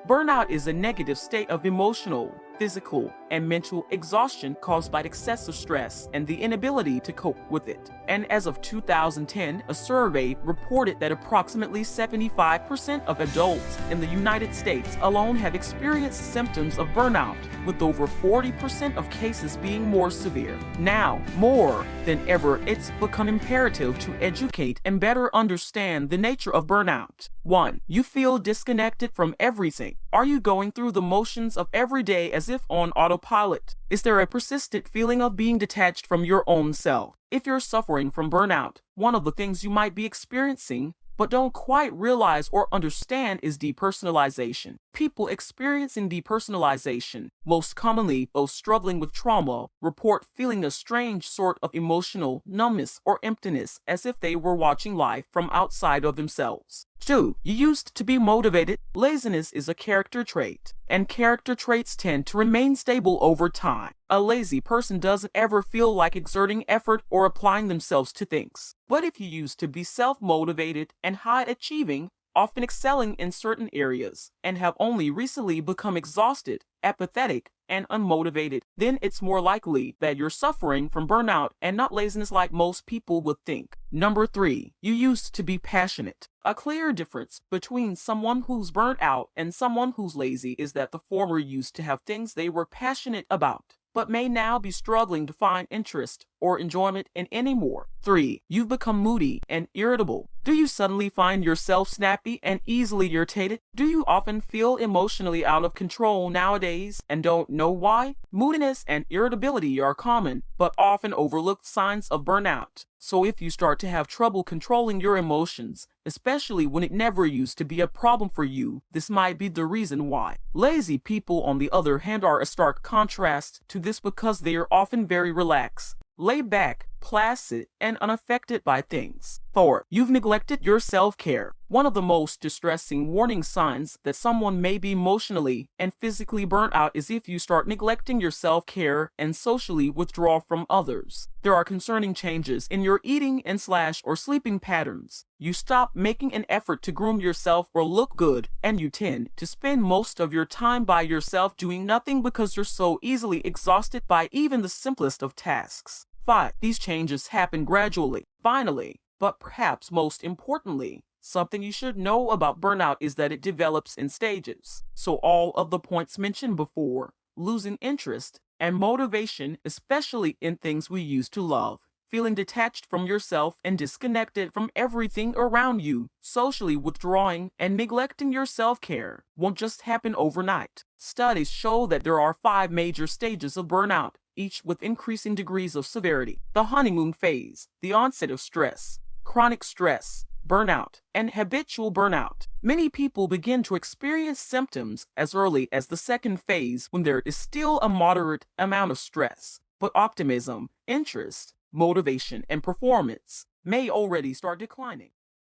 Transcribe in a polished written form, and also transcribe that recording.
Burnout is a negative state of emotional, physical, and mental exhaustion caused by excessive stress and the inability to cope with it. And as of 2010, a survey reported that approximately 75% of adults in the United States alone have experienced symptoms of burnout, with over 40% of cases being more severe. Now, more than ever, it's become imperative to educate and better understand the nature of burnout. 1. You feel disconnected from everything. Are you going through the motions of every day as if on autopilot? Is there a persistent feeling of being detached from your own self? If you're suffering from burnout, one of the things you might be experiencing but don't quite realize or understand is depersonalization. People experiencing depersonalization, most commonly those struggling with trauma, report feeling a strange sort of emotional numbness or emptiness, as if they were watching life from outside of themselves. 2. You used to be motivated. Laziness is a character trait, and character traits tend to remain stable over time. A lazy person doesn't ever feel like exerting effort or applying themselves to things. But if you used to be self-motivated and high-achieving, often excelling in certain areas, and have only recently become exhausted, apathetic, and unmotivated, then it's more likely that you're suffering from burnout and not laziness like most people would think. 3. You used to be passionate. A clear difference between someone who's burnt out and someone who's lazy is that the former used to have things they were passionate about, but may now be struggling to find interest or enjoyment in anymore. 3. You've become moody and irritable. Do you suddenly find yourself snappy and easily irritated? Do you often feel emotionally out of control nowadays and don't know why? Moodiness and irritability are common, but often overlooked signs of burnout. So if you start to have trouble controlling your emotions, especially when it never used to be a problem for you, this might be the reason why. Lazy people, on the other hand, are a stark contrast to this because they are often very relaxed, laid back, placid, and unaffected by things. 4. You've neglected your self-care. One of the most distressing warning signs that someone may be emotionally and physically burnt out is if you start neglecting your self-care and socially withdraw from others. There are concerning changes in your eating and or sleeping patterns. You stop making an effort to groom yourself or look good, and you tend to spend most of your time by yourself doing nothing because you're so easily exhausted by even the simplest of tasks. 5. These changes happen gradually. Finally, but perhaps most importantly, something you should know about burnout is that it develops in stages. So all of the points mentioned before, losing interest and motivation, especially in things we used to love, feeling detached from yourself and disconnected from everything around you, socially withdrawing and neglecting your self-care, won't just happen overnight. Studies show that there are 5 major stages of burnout, each with increasing degrees of severity: the honeymoon phase, the onset of stress, chronic stress, burnout, and habitual burnout. Many people begin to experience symptoms as early as the second phase, when there is still a moderate amount of stress, but optimism, interest, motivation, and performance may already start declining.